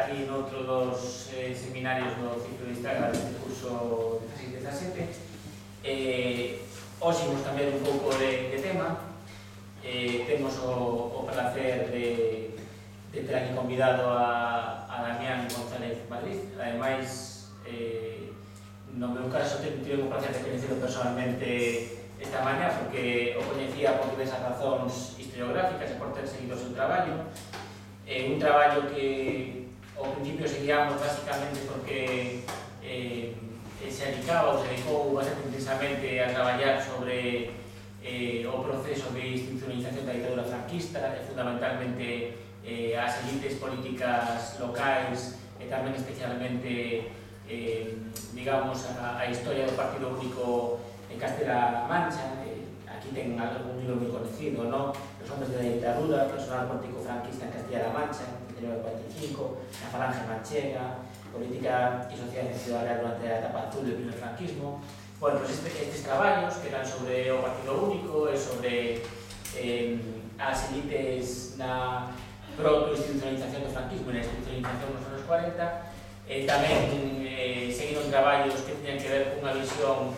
aquí en outro dos seminarios do ciclo de Instagram deste curso 16-17. Hoxe imos cambiar un pouco de tema. Temos o placer de ter aquí convidado a Damián González Madrid. Ademais, no meu caso, tive o placer de coñecelo personalmente esta mañá, porque o coñecía por diversas razóns historiográficas e por ter seguido o seu traballo. Un traballo que ao principio seguíamos basicamente porque se dedicou bastante intensamente a traballar sobre o proceso de institucionalización da ditadura franquista e fundamentalmente as elites políticas locais e tamén especialmente digamos a historia do Partido Único en Castela-La Mancha. Aquí ten algún libro moi conocido, ¿no? Los hombres de la dictadura, personal político franquista en Castilla-La Mancha, en 1945, la falange manchega, política y sociedad en Ciudad Real durante la etapa azul del primer franquismo. Bueno, pues estes traballos que eran sobre o Partido Único e sobre as elites na proto-institucionalización do franquismo e na institucionalización nos anos 40, tamén seguiron traballos que tenían que ver cunha visión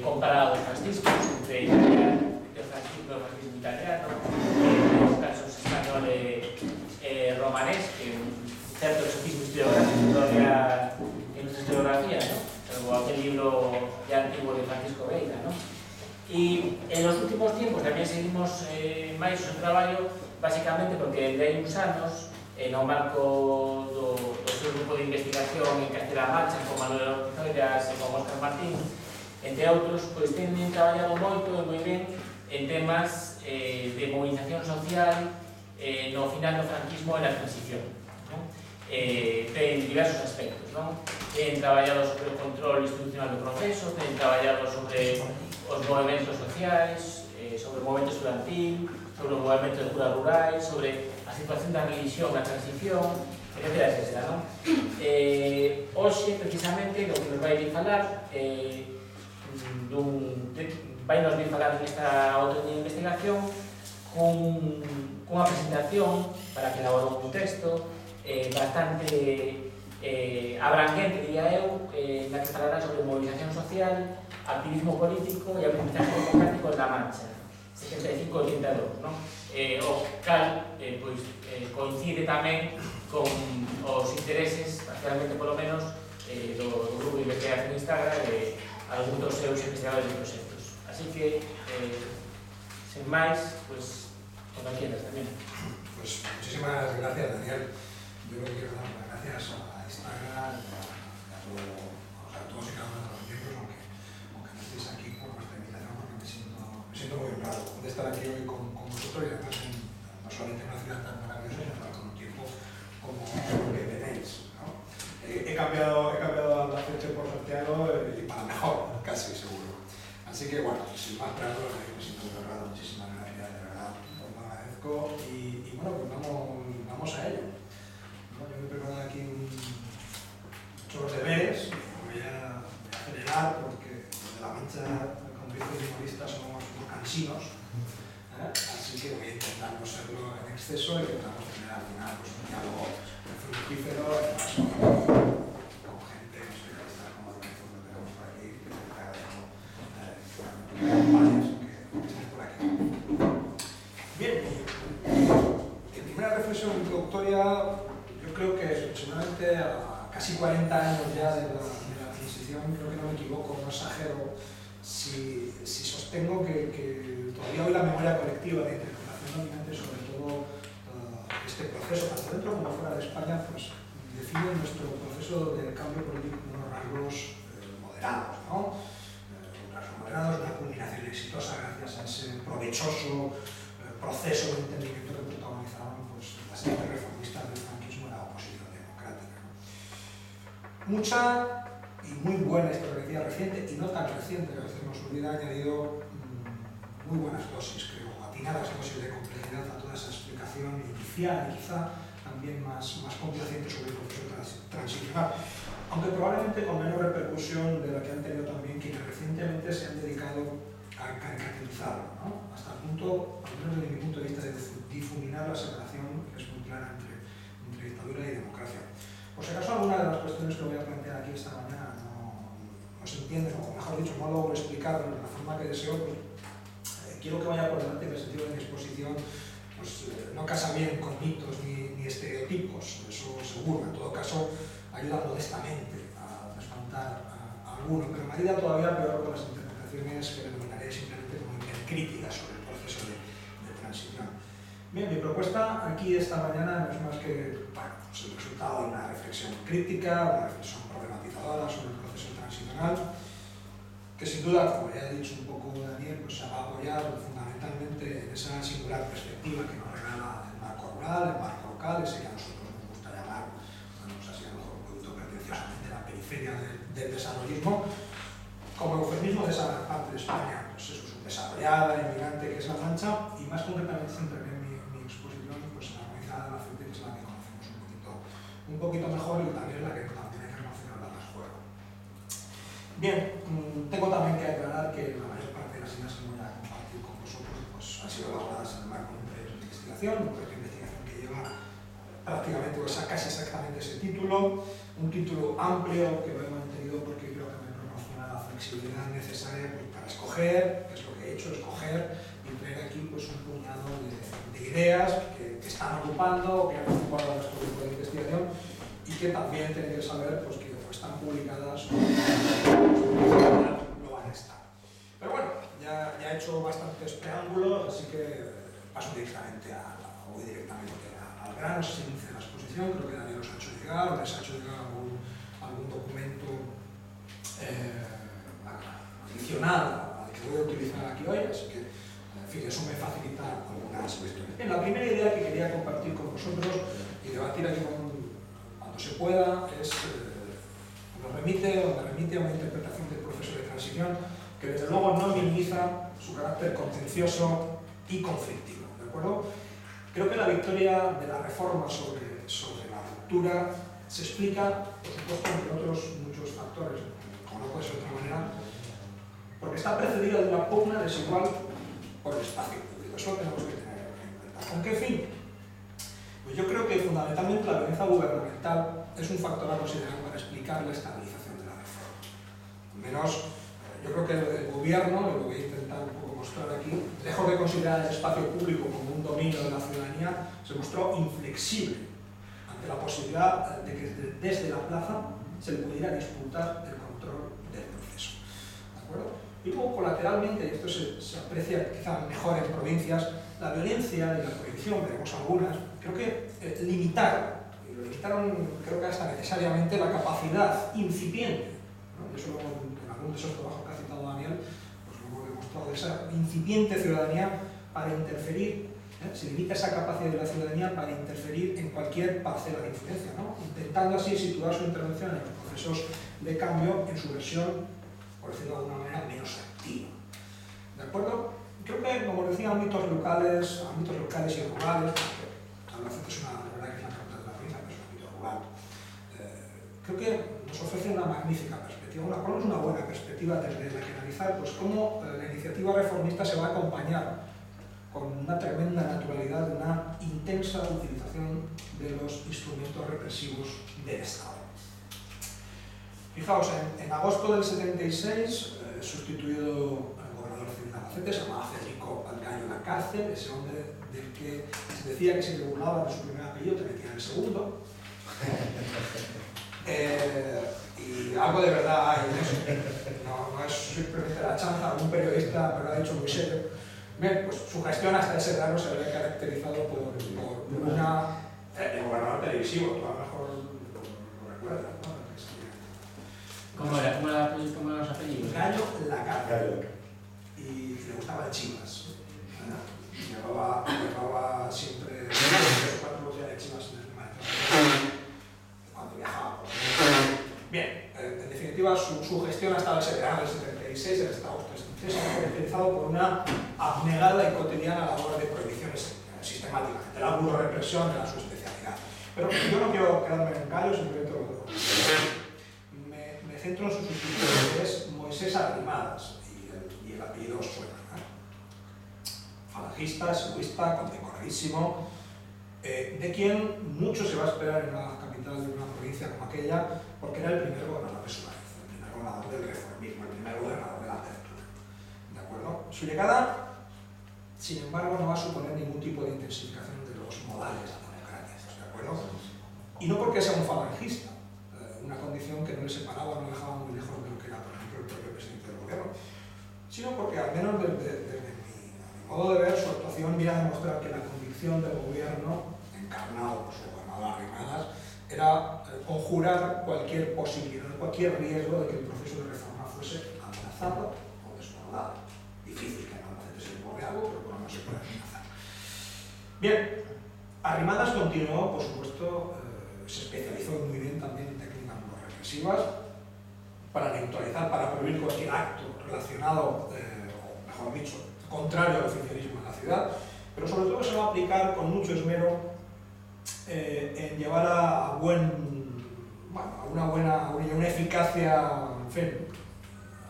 comparado dos fascismos entre o franquismo e o fascismo italiano, nos casos español e romanés, que un certo exotismo historiográfico todavía en nuestra historiografía, ¿no? Salvo aquel libro ya antiguo de Francisco Beira, ¿no? Y en los últimos tiempos tamén seguimos máis o seu traballo, basicamente porque de hai uns anos, no marco do seu grupo de investigación en Castela-La Mancha, con Manuel Ortizoiras e con Óscar Martín, entre outros, pois teñen traballado moito e moi ben en temas de movilización social no final do franquismo e na transición, non? Ten diversos aspectos, non? Ten traballado sobre o control institucional do proceso, ten traballado sobre os movimentos sociais, sobre o movimento estudantil, sobre o movimento de curas rurais, sobre a situación da religión na transición, etc. etc. Non? Hoxe, precisamente, do que nos vai vir falar vai nos vir falar nesta outra investigación cunha presentación para que elaborou un texto bastante abranguente, diría eu, na que falará sobre movilización social, activismo político e aprendizaje democrático en La Mancha, 75-82, non? O cal coincide tamén con os intereses, parcialmente polo menos, do grupo de investigación Instagram e algún dos seus investigadores de proxectos. Así que, sen máis, pues, cuando quieras tamén. Pues muchísimas gracias, Daniel. Yo quiero dar las gracias a Instagram, a todos y cada uno de los miembros, aunque no estéis aquí por vuestra invitación, porque me siento muy honrado de estar aquí hoy con vosotros y además no solamente en una ciudad tan maravillosa, sino con un tiempo como el que tenéis, ¿no? He cambiado Albacete por Santiago y para mejor, casi seguro. Así que bueno, sin más preámbulos, me siento muy honrado, muchísimas gracias, de verdad, os lo agradezco y bueno, pues vamos a ello. Yo me he preparado aquí muchos deberes, voy a acelerar porque los de La Mancha, como dicen los humoristas, somos muy cansinos, así que voy a intentar no serlo en exceso y intentamos tener al final pues, un diálogo fructífero, además con gente especialista como Lorenzo que tenemos por aquí, que te agradezco que estés por aquí. Bien, en primera reflexión introductoria, yo creo que aproximadamente a casi 40 años ya de la transición, creo que no me equivoco, no exagero, si sostengo que todavía hoy la memoria colectiva de interpretación dominante sobre todo este proceso, tanto dentro como fuera de España, pues define nuestro proceso de cambio político con unos rasgos moderados, ¿no? Unos rasgos moderados, una culminación exitosa gracias a ese provechoso proceso de entendimiento que protagonizaban pues, las élites reformistas del franquismo y la oposición democrática, ¿no? Mucha y muy buena historiografía reciente, y no tan reciente, que a veces nos olvida, ha añadido muy buenas dosis, creo, atinadas dosis de complejidad a toda esa explicación inicial y quizá también más complaciente sobre el proceso transicional, aunque probablemente con menos repercusión de la que han tenido también quienes recientemente se han dedicado a caricaturizarlo, ¿no? Hasta el punto, al menos desde mi punto de vista, de difuminar la separación que es muy clara entre dictadura y democracia. esta mañana no se entienden, o mejor dicho, no logro explicar de la forma que deseo, pues quiero que vaya por delante en el sentido de mi exposición, pues no casa bien con mitos ni estereotipos, eso seguro. En todo caso, ayuda modestamente a espantar a alguno, pero me ayuda todavía peor con las interpretaciones que denominaré simplemente como críticas sobre el proceso de transición. Bien, mi propuesta aquí esta mañana no es más que pues el resultado de una reflexión crítica, una reflexión problematizadora sobre el proceso transicional, que sin duda, como ya ha dicho un poco Daniel, pues se va a apoyar fundamentalmente en esa singular perspectiva que nos regala el marco rural, el marco local, ese que a nosotros nos gusta llamar, bueno, así a lo mejor un poquito pretenciosamente, la periferia del desarrollismo, como eufemismo de esa parte de España, pues eso, subdesarrollada, inmigrante, que es La Mancha, y más concretamente centraré mi exposición pues, en la provincia de Albacete, que es la que conocemos un poquito mejor y también la que también hay que conocer a las juego. Bien, tengo también que aclarar que la mayor parte de las ideas que voy a compartir con vosotros pues, han sido elaboradas en el marco de un proyecto de investigación, un proyecto de investigación que lleva prácticamente, pues, casi exactamente ese título, un título amplio que lo he mantenido porque creo que me proporciona la flexibilidad necesaria pues, para escoger, que es lo que he hecho, escoger y traer aquí pues, un puñado de ideas que están ocupando, que han ocupado nuestro grupo de investigación y que también tenéis que saber pues, que están publicadas o no van a estar. Pero bueno, ya he hecho bastantes preámbulos, así que paso directamente al grano, se inicia la exposición. Creo que Daniel os ha hecho llegar, o les ha hecho llegar algún documento adicional al que voy a utilizar aquí hoy, así que en fin, eso me facilita algunas cuestiones. Bien, la primera idea que quería compartir con vosotros y debatir aquí cuando se pueda es me remite a una interpretación del proceso de transición que desde luego no minimiza su carácter contencioso y conflictivo, ¿de acuerdo? Creo que la victoria de la reforma sobre la ruptura se explica, por supuesto, entre otros muchos factores, como no puede ser de otra manera, porque está precedida de una pugna desigual por el espacio público. Eso lo tenemos que tener en cuenta. ¿Con qué fin? Pues yo creo que fundamentalmente la violencia gubernamental es un factor a considerar para explicar la estabilización de la reforma. Al menos, yo creo que el gobierno, y lo voy a intentar un poco mostrar aquí, lejos de considerar el espacio público como un dominio de la ciudadanía, se mostró inflexible ante la posibilidad de que desde la plaza se le pudiera disputar el control del proceso. ¿De acuerdo? Y luego, colateralmente, y esto se aprecia quizá mejor en provincias, la violencia y la prohibición, veremos algunas, creo que limitaron creo que hasta necesariamente la capacidad incipiente, ¿no? Y eso en algún de esos trabajos que ha citado Daniel, pues lo hemos demostrado, de esa incipiente ciudadanía para interferir, se limita esa capacidad de la ciudadanía para interferir en cualquier parcela de influencia, ¿no? Intentando así situar su intervención en los procesos de cambio en su versión, por decirlo de alguna manera, menos activa. ¿De acuerdo? Creo que, como decía, ámbitos locales y rurales, porque Albacete es la verdad que es la capital de la provincia, pero es un ámbito rural, creo que nos ofrece una magnífica perspectiva, una buena perspectiva desde la que analizar pues, cómo la iniciativa reformista se va a acompañar con una tremenda naturalidad de una intensa utilización de los instrumentos represivos del Estado. Fijaos, en agosto del 76, sustituido al gobernador civil de Albacete, se llamaba Federico Alcaño Lacárcel, ese hombre del que se decía que si te burlabas de su primer apellido te metían el segundo. Y algo de verdad hay en eso. No es simplemente la chanza de algún periodista, pero lo ha dicho muy serio. Bien, pues su gestión hasta ese grado se había caracterizado por una... el gobernador televisivo, tú a lo mejor lo recuerdas, ¿no? ¿Cómo eran los apellidos? Gallo Lacárcel. Y le gustaba el Chivas. Llevaba siempre 3 o 4 botellas de Chivas en el maestro cuando viajaba. Bien, en definitiva, su gestión hasta ese verano del 76, el Estado se ha caracterizado por una abnegada y cotidiana labor de prohibiciones sistemáticamente. La burro-represión era su especialidad. Pero yo no quiero quedarme en Gallo, simplemente me centro en su sustituto, que es Moisés Arrimadas, y el apellido suena, ¿eh? Falangista, siluista, condecoradísimo, de quien mucho se va a esperar en la capital de una provincia como aquella, porque era el primer gobernador de Suárez, el primer gobernador del reformismo, el primer gobernador de la apertura. ¿De acuerdo? Su llegada, sin embargo, no va a suponer ningún tipo de intensificación de los modales democráticos, ¿de acuerdo? Y no porque sea un falangista, una condición que no le separaba, no le dejaba muy lejos de lo que era, por ejemplo, el propio presidente del gobierno, sino porque, al menos desde mi modo de ver, su actuación viene a demostrar que la convicción del gobierno, encarnado por su gobernador Arrimadas, era conjurar cualquier posibilidad, cualquier riesgo de que el proceso de reforma fuese amenazado o desbordado. Difícil que normalmente se desborde algo, pero por lo menos se puede amenazar. Bien, Arrimadas continuó, por supuesto, se especializó muy bien también en técnicas no represivas para neutralizar, para prohibir cualquier acto relacionado, o mejor dicho, contrario al oficialismo en la ciudad, pero sobre todo se va a aplicar con mucho esmero en llevar a una eficacia, en fin,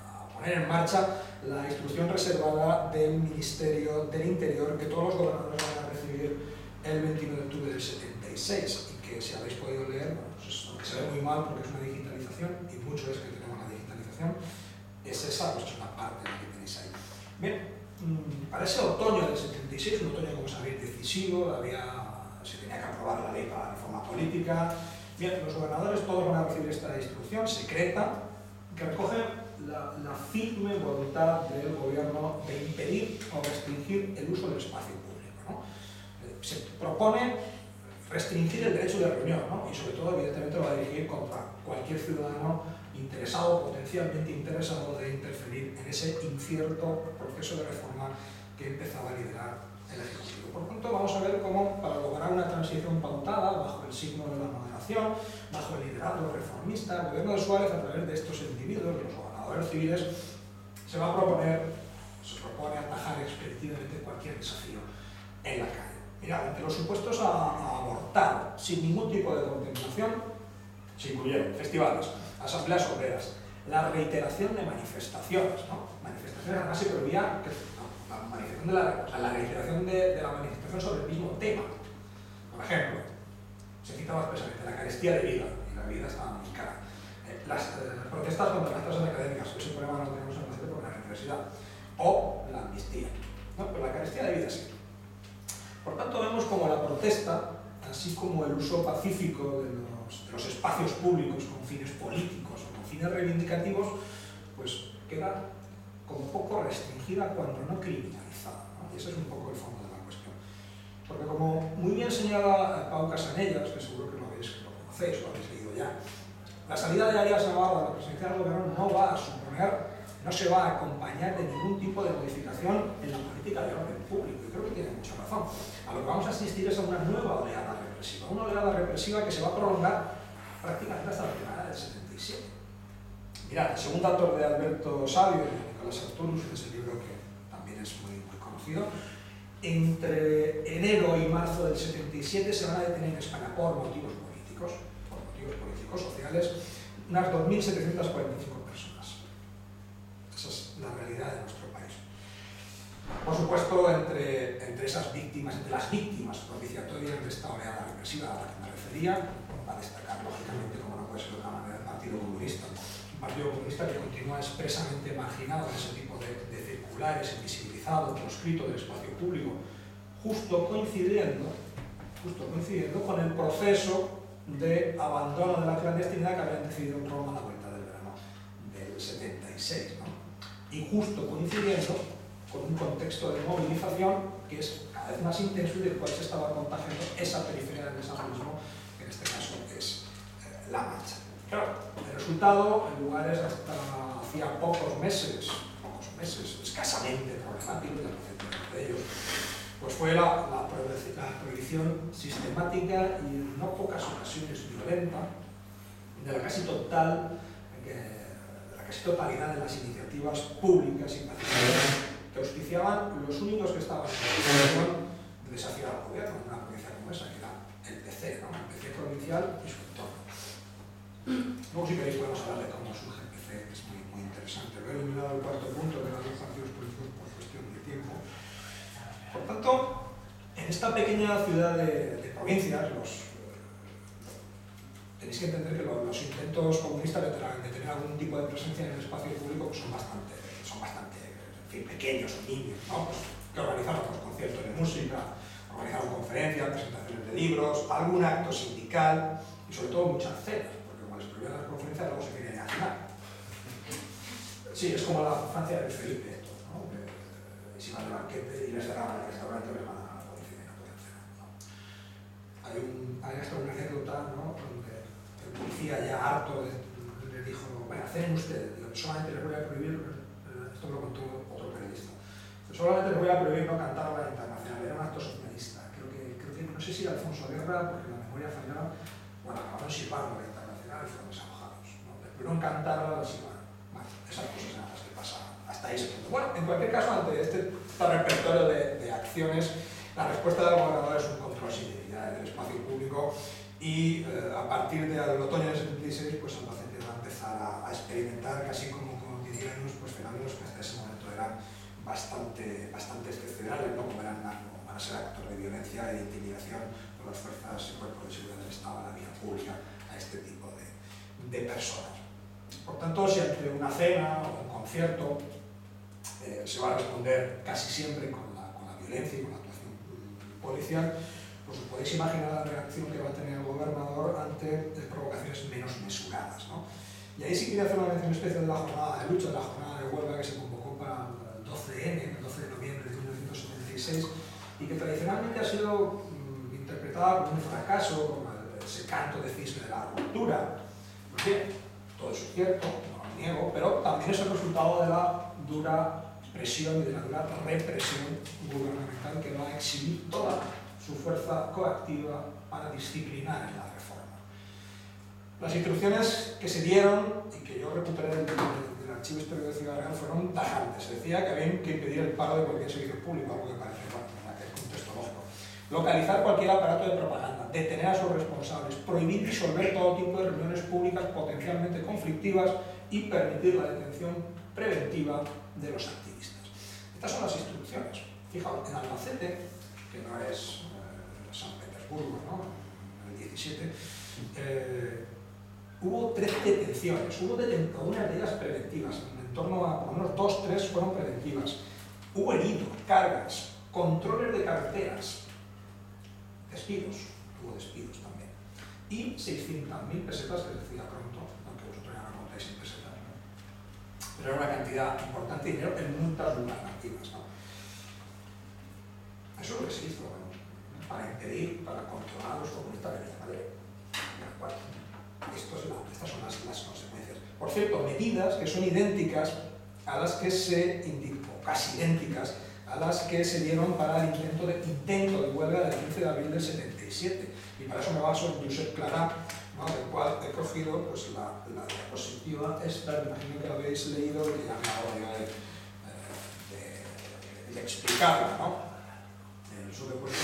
a poner en marcha la instrucción reservada del Ministerio del Interior que todos los gobernadores van a recibir el 21 de octubre del 76 y que, si habéis podido leer, bueno, pues aunque se ve muy mal porque es una digitalización y mucho es que tenemos la digitalización, es esa, pues es una parte de la que tenéis ahí. Bien, para ese otoño del 76, un otoño, como sabéis, decisivo, se tenía que aprobar la ley para la reforma política. Bien, los gobernadores todos van a recibir esta instrucción secreta que recoge la firme voluntad del gobierno de impedir o restringir el uso del espacio público, ¿no? Se propone restringir el derecho de reunión, ¿no? Y sobre todo, evidentemente, lo va a dirigir contra cualquier ciudadano interesado, potencialmente interesado, de interferir en ese incierto proceso de reforma que empezaba a liderar el Ejecutivo. Por tanto, vamos a ver cómo, para lograr una transición pautada, bajo el signo de la moderación, bajo el liderazgo reformista, el gobierno de Suárez, a través de estos individuos, de los gobernadores civiles, se propone atajar expeditivamente cualquier desafío en la calle. Mirad, entre los supuestos a abortar sin ningún tipo de contemplación se incluyeron festivales, asambleas obreras, la reiteración de manifestaciones, ¿no? Manifestaciones, además se prohibía la reiteración de la manifestación sobre el mismo tema. Por ejemplo, se citaba expresamente la carestía de vida, y la vida estaba muy cara. Las protestas contra las tasas académicas, que ese problema no lo tenemos en la por la universidad, o la amnistía, ¿no? Pero la carestía de vida sí. Por tanto, vemos como la protesta, así como el uso pacífico de los espacios públicos con fines políticos o con fines reivindicativos, pues queda como poco restringida cuando no criminalizada, ¿no? Y ese es un poco el fondo de la cuestión. Porque, como muy bien señala Pau Casanellas, que seguro que lo conocéis, lo habéis leído ya, la salida de Arias Navarro a la presidencia del gobierno no se va a acompañar de ningún tipo de modificación en la política de orden público, y creo que tiene mucha razón. A lo que vamos a asistir es a una nueva oleada represiva, una oleada represiva que se va a prolongar prácticamente hasta la primavera del 77. Mirad, según datos de Alberto Sabio y de Nicolás Arturus, en ese libro que también es muy conocido, entre enero y marzo del 77 se van a detener en España por motivos políticos, sociales, unas 2.745 personas. Esa es la realidad de nuestro país. Por supuesto, entre esas víctimas, entre las víctimas propiciatorias de esta oleada represiva a la que me refería, va a destacar, lógicamente, como no puede ser de otra manera, el Partido Comunista. Un Partido Comunista que continúa expresamente marginado en ese tipo de circulares, invisibilizado, proscrito del espacio público, justo coincidiendo con el proceso de abandono de la clandestinidad que habían decidido en Roma a la vuelta del verano del 76, ¿no? Y justo coincidiendo con un contexto de movilización que es cada vez más intenso y del cual se estaba contagiando esa periferia del desarrollismo, que en este caso es La Mancha. Claro, el resultado, en lugares hasta hacía pocos meses, escasamente problemáticos, de ellos, pues fue la prohibición sistemática y en no pocas ocasiones violenta de la casi totalidad de las iniciativas públicas y pacíficas que auspiciaban los únicos que estaban en posición de desafiar al gobierno en una provincia como esa, que era el PC, ¿no? El PC provincial y su entorno. Luego, si queréis, podemos hablar de cómo surge el PC, que es muy interesante. Lo he eliminado el cuarto punto de los dos partidos políticos por cuestión de tiempo. Por tanto, En esta pequeña ciudad de provincias, tenéis que entender que los intentos comunistas de tener algún tipo de presencia en el espacio público pues son bastante en fin, pequeños o niños, ¿no? Pues, que organizaron pues, conciertos de música, organizaron conferencias, presentaciones de libros, algún acto sindical y sobre todo muchas cenas, porque como les prohibían las conferencias luego se querían ir a cenar. Sí, es como la Francia de Luis Felipe, esto, ¿no? Que se iban de banquete y les cerraban el restaurante o les mandaban a la policía y no podían cenar, ¿no? Hay hasta una anécdota, ¿no? Donde el policía ya harto le dijo, bueno, cenen ustedes, digo, solamente les voy a prohibir, esto me lo contó otro periodista, solamente les voy a prohibir no cantar a la internacional, era un acto socialista, creo que no sé si era Alfonso Guerra, porque la memoria fallaba, bueno, acabaron silbando a la internacional y fueron desalojados, ¿no? Les prohibieron cantar a la silbando. Bueno, esas cosas eran las que pasaban hasta ese punto. Bueno, en cualquier caso, ante este repertorio de acciones, la respuesta del gobernador es un control sin debilidad del espacio público y a partir del otoño del 76, pues Albacete va a empezar a experimentar casi como cotidianos pues, fenómenos que hasta ese momento eran bastante excepcionales, ¿no? Como van a ser actos de violencia e de intimidación por las fuerzas y cuerpos de seguridad del Estado, a la vía pública, a este tipo de personas. Por tanto, si ante una cena o un concierto se va a responder casi siempre con la violencia y con la actuación policial, pues os podéis imaginar la reacción que va a tener el gobernador ante provocaciones menos mesuradas, ¿no? Y ahí sí quería hacer una mención especial de la jornada de lucha, de la jornada de huelga que se convocó para el 12N, el 12 de noviembre de 1976, y que tradicionalmente ha sido interpretada como un fracaso, como ese canto de cisne de la ruptura. Pues bien, todo eso es cierto, no lo niego, pero también es el resultado de la dura presión y de la dura represión gubernamental que va a exhibir toda su fuerza coactiva para disciplinar en la reforma. Las instrucciones que se dieron y que yo recuperé del Archivo Histórico de Ciudad Real fueron tajantes. Se decía que había que impedir el paro de cualquier servicio público, algo que parece en aquel contexto lógico. Localizar cualquier aparato de propaganda, detener a sus responsables, prohibir disolver todo tipo de reuniones públicas potencialmente conflictivas y permitir la detención preventiva de los activistas. Estas son las instrucciones. Fijaos, en Albacete, que no es San Petersburgo, ¿no? En el 17, hubo 3 detenciones, hubo algunas de ellas preventivas, en torno a por lo menos 2 o 3 fueron preventivas. Hubo heridos, cargas, controles de carreteras, despidos, hubo despidos también. Y 600.000 pesetas, que decía pronto, aunque vosotros ya no contáis en pesetas, ¿no? Pero era una cantidad importante de dinero en multas gubernativas, ¿no? Eso es lo que se hizo, ¿no? Para impedir, para controlar a los comunistas de Madrid. Estas son las consecuencias. Por cierto, medidas que son idénticas a las que casi idénticas a las que se dieron para el intento de huelga del 15 de abril del 77. Y para eso me baso en Josep Clarà, ¿no? Del cual he cogido pues, la diapositiva esta, me imagino que la habéis leído y ya me hago de explicarla, ¿no? Eso que he puesto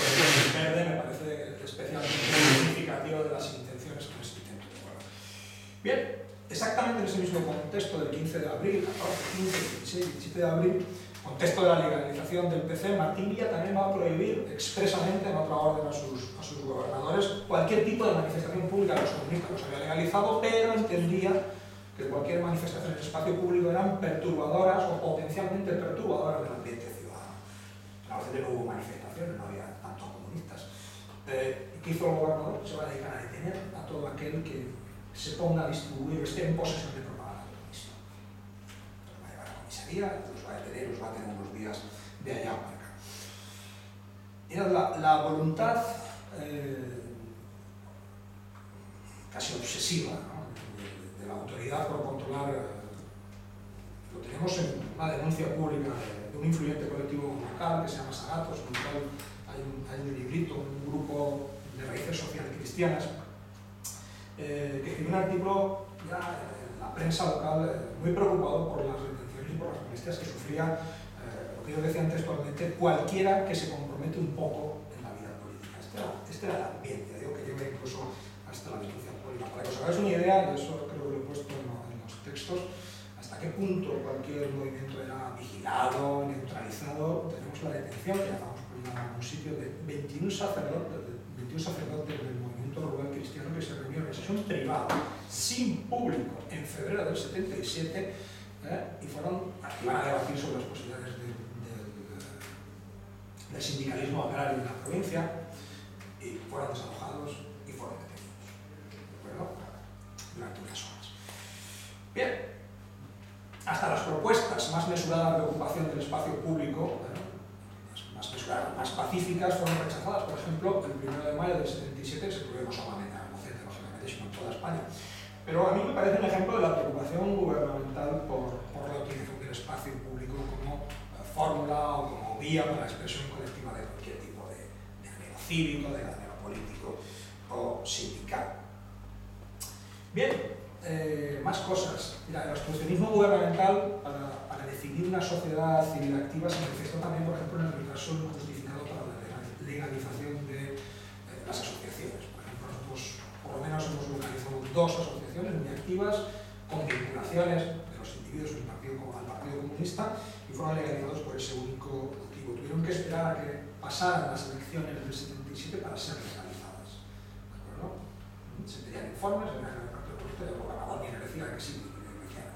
en verde me parece especialmente significativo de las intenciones que se intento de huelga. Bien, exactamente en ese mismo contexto del 15 de abril, 14, 15, 16, 17 de abril, contexto de la legalización del PC, Martín Villa también va a prohibir expresamente en otra orden a sus gobernadores cualquier tipo de manifestación pública de los comunistas. Los había legalizado, pero entendía que cualquier manifestación en el espacio público eran perturbadoras o potencialmente perturbadoras del ambiente ciudadano. En Albacete no hubo manifestaciones, no había tantos comunistas. ¿Qué hizo el gobernador? Se va a dedicar a detener a todo aquel que se ponga a distribuir, esté en posesión de propaganda comunista. Los va a llevar a la comisaría, los va a detener, los va a tener unos días de allá para acá. Era la voluntad casi obsesiva, ¿no? de la autoridad por controlar. Lo tenemos en una denuncia pública de un influyente colectivo local que se llama Sagatos, en el cual hay un librito, un grupo de raíces sociales cristianas, que escribió un artículo ya en la prensa local muy preocupado por las detenciones y por las amnistías que sufría, lo que yo decía textualmente, cualquiera que se compromete un poco en la vida política. Este era el ambiente, digo, que lleva incluso hasta la denuncia pública. Para que os hagáis una idea, y eso creo que lo he puesto en los textos, hasta qué punto cualquier movimiento era vigilado, neutralizado. Tenemos la detención, que llamamos un sitio de 21 sacerdotes del movimiento rural cristiano que se reunieron en sesión privada, sin público, en febrero del 77, y iban a debatir sobre las posibilidades del sindicalismo agrario en la provincia, y fueron desalojados y fueron detenidos, ¿de acuerdo? Durante unas horas. Bien, hasta las propuestas más mesuradas de ocupación del espacio público, más mesuradas, más pacíficas, fueron rechazadas. Por ejemplo, el 1 de mayo del 77 se prohibió no solamente en Albacete, lógicamente, sino en toda España. Pero a mí me parece un ejemplo de la preocupación gubernamental por la utilización del espacio público como fórmula o como vía para la expresión colectiva de cualquier tipo de anhelo cívico, de anhelo político o sindical. Bien, más cosas. Mira, el obstruccionismo gubernamental para definir una sociedad civil activa se manifestó también, por ejemplo, en el retraso injustificado para la legalización de las asociaciones. Por ejemplo, nosotros por lo menos hemos localizado 2 asociaciones muy activas con vinculaciones de los individuos al Partido Comunista y fueron legalizados por ese único motivo. Tuvieron que esperar a que pasaran las elecciones del 77 para ser legalizadas. ¿De acuerdo? Se pedían informes, el gobernador ni le decía que sí,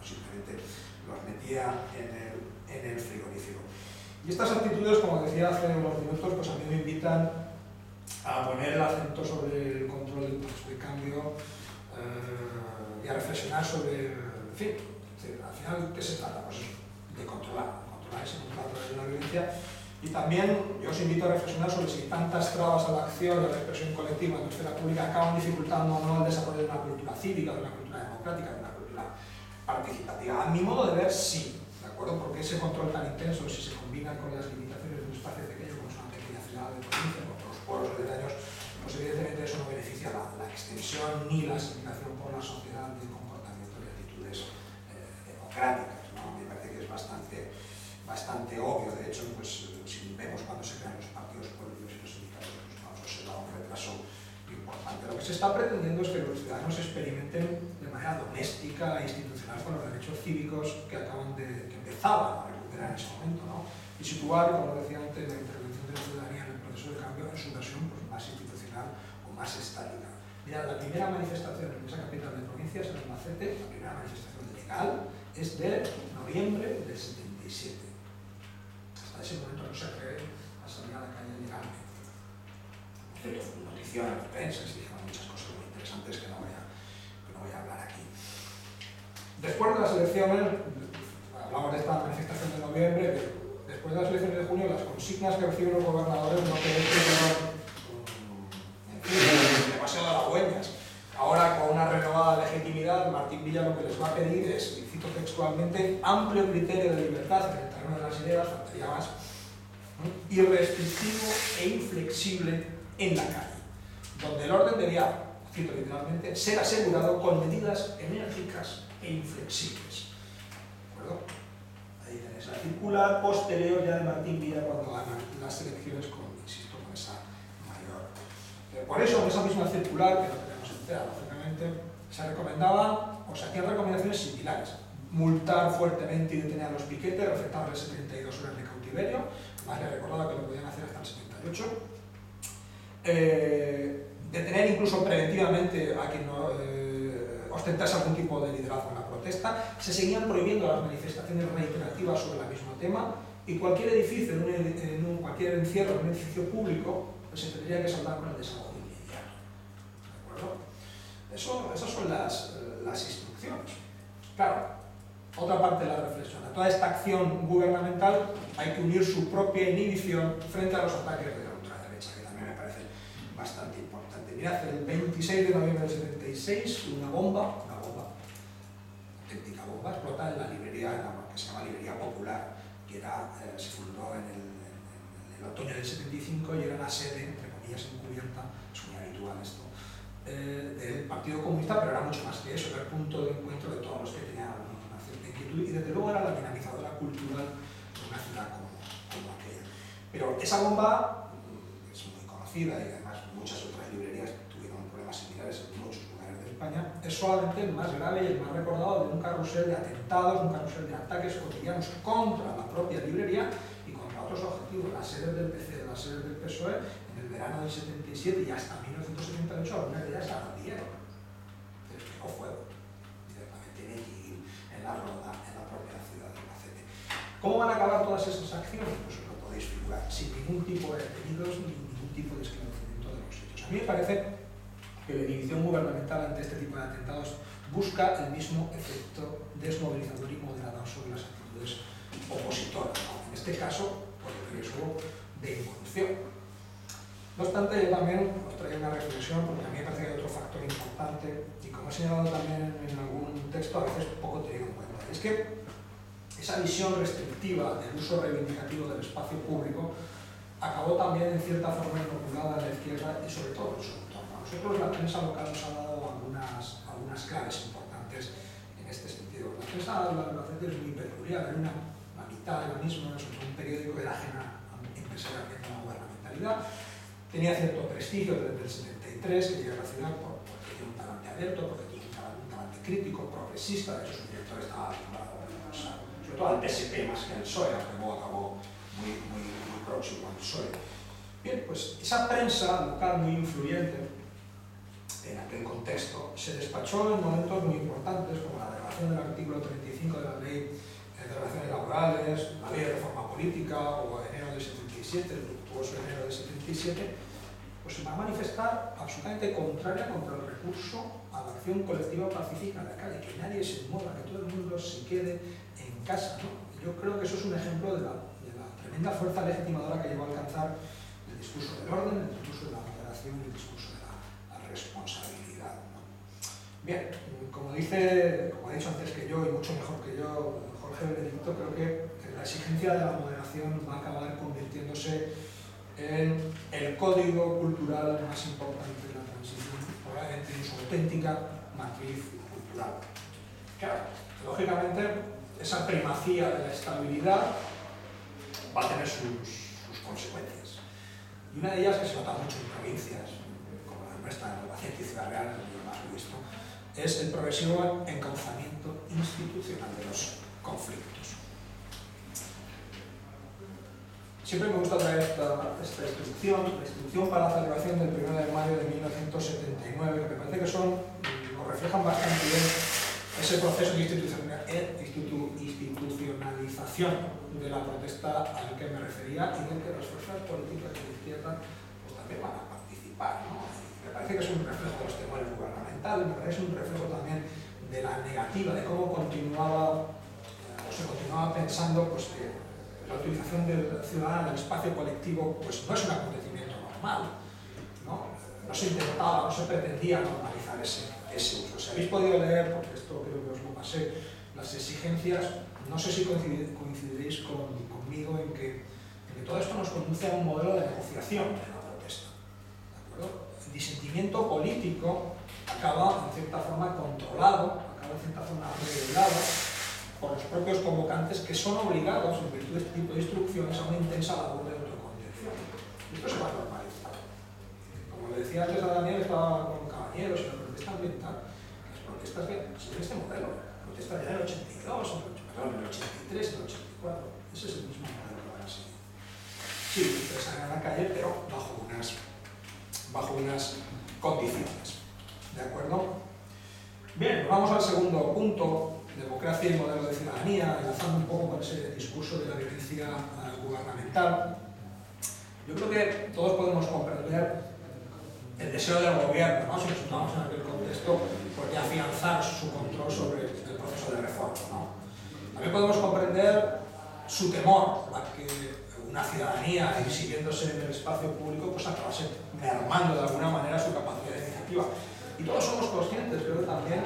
simplemente los metía en el frigorífico. Y estas actitudes, como decía hace unos minutos, pues a mí me invitan a poner el acento sobre el control del proceso de cambio y a reflexionar sobre, en fin, al final, ¿qué se trata? Pues de controlar ese control de la violencia. Y también yo os invito a reflexionar sobre si tantas trabas a la acción y a la expresión colectiva en la esfera pública acaban dificultando o no el desarrollo de una cultura cívica, de una cultura democrática, de una cultura participativa. A mi modo de ver, sí, ¿de acuerdo? Porque ese control tan intenso, si se combina con las limitaciones de un espacio pequeño como es una pequeña ciudad de provincia o los pueblos aledaños, pues evidentemente eso no beneficia la extensión ni la asignación por la sociedad de comportamientos y actitudes democráticas, ¿no? Me parece que es bastante obvio. De hecho, pues si vemos cuando se crean los partidos políticos y los sindicatos, pues vamos a observar un retraso importante. Lo que se está pretendiendo es que los ciudadanos experimenten de manera doméstica e institucional con los derechos cívicos que empezaban a recuperar en ese momento, ¿no? Y situar, como decía antes, la intervención de la ciudadanía en el proceso de cambio en su versión pues, más institucional o más estática. Mira, la primera manifestación en esa capital de provincias, en Albacete, la primera manifestación legal, es de noviembre del 77. Hasta ese momento no se atreve a salir a la calle legalmente. Noticiones de prensa, se dijeron muchas cosas muy interesantes que no voy a hablar aquí. Después de las elecciones, hablamos de esta manifestación de noviembre, después de las elecciones de junio, las consignas que reciben los gobernadores no quedan demasiado halagüeñas. Ahora, con una renovada legitimidad, Martín Villa lo que les va a pedir es, y cito textualmente, amplio criterio de libertad en el terreno de las ideas, faltaría más, irrestrictivo e inflexible en la calle, donde el orden debía, cito literalmente, ser asegurado con medidas enérgicas e inflexibles. ¿De acuerdo? Ahí tenéis la circular posterior ya de Martín Villa cuando ganan las elecciones con esa mayor. Por eso, en esa misma circular, que no tenemos entera, lógicamente, se recomendaba, o se hacían recomendaciones similares: multar fuertemente y detener a los piquetes, respetarles 72 horas de cautiverio, más le recordaba que lo podían hacer hasta el 78, detener incluso preventivamente a quien no ostentase algún tipo de liderazgo en la protesta. Se seguían prohibiendo las manifestaciones reiterativas sobre el mismo tema y cualquier edificio, cualquier encierro en un edificio público, pues se tendría que saldar con el desalojo inmediato. ¿De acuerdo? Esas son las instrucciones. Claro, otra parte de la reflexión. A toda esta acción gubernamental hay que unir su propia inhibición frente a los ataques de la ultraderecha, que también me parece bastante importante. Mirad, el 26 de noviembre del 76, una bomba, auténtica bomba, explota en la librería, que se llama Librería Popular, que se fundó en el otoño del 75 y era la sede, entre comillas, encubierta, es muy habitual esto, del Partido Comunista, pero era mucho más que eso, era el punto de encuentro de todos los que tenían una cierta inquietud y desde luego era la dinamizadora cultural de una ciudad como aquella. Pero esa bomba es muy conocida y además muchas otras librerías tuvieron problemas similares en muchos lugares de España. Es solamente el más grave y el más recordado de un carrusel de atentados, un carrusel de ataques cotidianos contra la propia librería y contra otros objetivos, las sedes del PC, las sedes del PSOE, en el verano del 77 y hasta 1978, algunas de ellas se arrendieron. Se les pegó fuego directamente en Ellín, en la Roda, en la propia ciudad de Albacete. ¿Cómo van a acabar todas esas acciones? Pues os lo podéis figurar, sin ningún tipo de detenidos ni ningún tipo de esclarecimiento de los hechos. A mí me parece que la inhibición gubernamental ante este tipo de atentados busca el mismo efecto desmovilizador y moderador sobre las actitudes opositoras, ¿no? En este caso, por el riesgo de involución. No obstante, yo también os traigo una reflexión, porque a mí me parece que hay otro factor importante, y como he señalado también en algún texto, a veces poco tenido en cuenta. Es que esa visión restrictiva del uso reivindicativo del espacio público acabó también en cierta forma inoculada en la izquierda y sobre todo en su entorno. A nosotros la prensa local nos ha dado algunas claves importantes en este sentido. La prensa de Albacete es muy peculiar, hay una mitad de la misma, es un periódico que era ajena empresarialmente a la gubernamentalidad, tenía cierto prestigio desde el 73, que llega a la ciudad porque tiene un talante abierto, porque tiene un talante crítico, progresista, de hecho su director estaba vinculado sobre todo al PSP más que al PSOE, aunque luego acabó muy próximo al PSOE. Bien, pues esa prensa local muy influyente en aquel contexto se despachó en momentos muy importantes como la derogación del artículo 35 de la Ley de Relaciones Laborales, la Ley de Reforma Política o enero del 77, el luctuoso enero del 77, pues se va a manifestar absolutamente contraria contra el recurso a la acción colectiva pacífica en la calle, que nadie se mueva, que todo el mundo se quede en casa, ¿no? Yo creo que eso es un ejemplo de la tremenda fuerza legitimadora que llevó a alcanzar el discurso del orden, el discurso de la moderación y el discurso de la responsabilidad, ¿no? Bien, como ha dicho antes que yo y mucho mejor que yo Jorge Benedicto, creo que la exigencia de la moderación va a acabar convirtiéndose en el código cultural más importante de la transición, probablemente en su auténtica matriz cultural. Claro, lógicamente esa primacía de la estabilidad va a tener sus consecuencias. Y una de ellas, que se nota mucho en provincias, como la nuestra, en Albacete y Ciudad Real, es lo más visto, es el progresivo encauzamiento institucional de los conflictos. Siempre me gusta traer esta instrucción, la instrucción para la celebración del 1 de mayo de 1979, que me parece que lo reflejan bastante bien ese proceso de institucionalización de la protesta al que me refería y en el que las fuerzas políticas de la izquierda pues, también van a participar, ¿no? Me parece que es un reflejo de los temores gubernamentales, me parece que es un reflejo también de la negativa, de cómo se continuaba pensando pues, que la utilización del ciudadano del espacio colectivo pues, no es un acontecimiento normal, ¿no? No se intentaba, no se pretendía normalizar ese uso. Si habéis podido leer, porque esto creo que os lo pasé, las exigencias, no sé si coincidiréis conmigo en que todo esto nos conduce a un modelo de negociación de la protesta, ¿de acuerdo? El disentimiento político acaba en cierta forma controlado, acaba en cierta forma regulado por los propios convocantes que son obligados, en virtud de este tipo de instrucciones, a una intensa labor de autocontención. Esto se va a normalizar. Como le decía antes a Daniel, estaba con Cabañeros y la protesta ambiental, las protestas siguen este modelo. La protesta ya en el 82, en el 83, en el 84. Ese es el mismo modelo que van a seguir. Sí, ustedes salen a la calle, pero bajo unas condiciones. ¿De acuerdo? Bien, vamos al segundo punto. Democracia y modelo de ciudadanía, enlazando un poco con ese discurso de la violencia gubernamental. Yo creo que todos podemos comprender el deseo del gobierno, ¿no? Si nos situamos en aquel contexto, pues de afianzar su control sobre el proceso de reforma, ¿no? También podemos comprender su temor a que una ciudadanía exhibiéndose en el espacio público pues acabase mermando de alguna manera su capacidad de iniciativa. Y todos somos conscientes, creo, también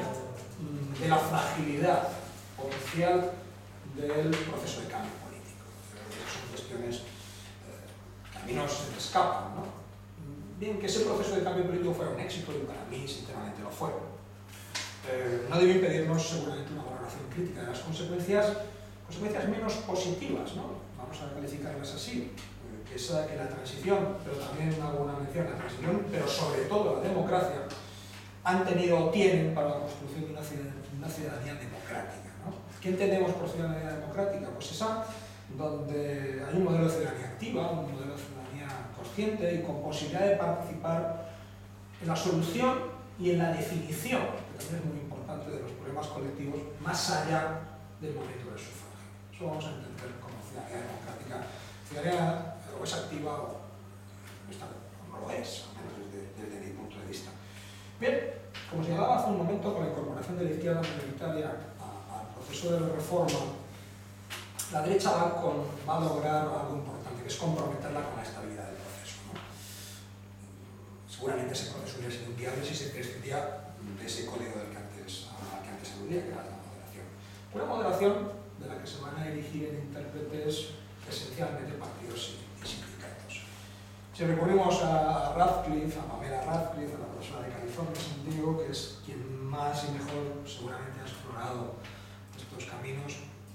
de la fragilidad potencial del proceso de cambio político. Son cuestiones que a mí no se me escapan, ¿no? Bien, que ese proceso de cambio político fuera un éxito, y para mí, sinceramente, lo fue. No debe impedirnos, seguramente, una valoración crítica de las consecuencias menos positivas, ¿no? Vamos a calificarlas así, que la transición, pero también hago una mención, la transición, pero sobre todo la democracia, han tenido o tienen para la construcción de una ciudadanía democrática, ¿no? ¿Qué entendemos por ciudadanía democrática? Pues esa donde hay un modelo de ciudadanía activa, un modelo de ciudadanía consciente y con posibilidad de participar en la solución y en la definición, que también es muy importante, de los problemas colectivos más allá del momento del sufragio. Eso vamos a entender como ciudadanía democrática. Ciudadanía o es activa o no lo es, al menos desde mi punto de vista. Bien, como señalaba hace un momento, con la incorporación de la izquierda mayoritaria al proceso de la reforma, la derecha va a lograr algo importante, que es comprometerla con la estabilidad del proceso, ¿no? Seguramente ese proceso hubiera sido inviable si se prescindía de ese código al que antes aludía, que era la moderación. Una moderación de la que se van a erigir en intérpretes esencialmente partidos y sindicatos. Si recurrimos a Radcliffe, a Pamela Radcliffe, a la profesora de California, San Diego, que es quien más y mejor seguramente ha explorado estos caminos,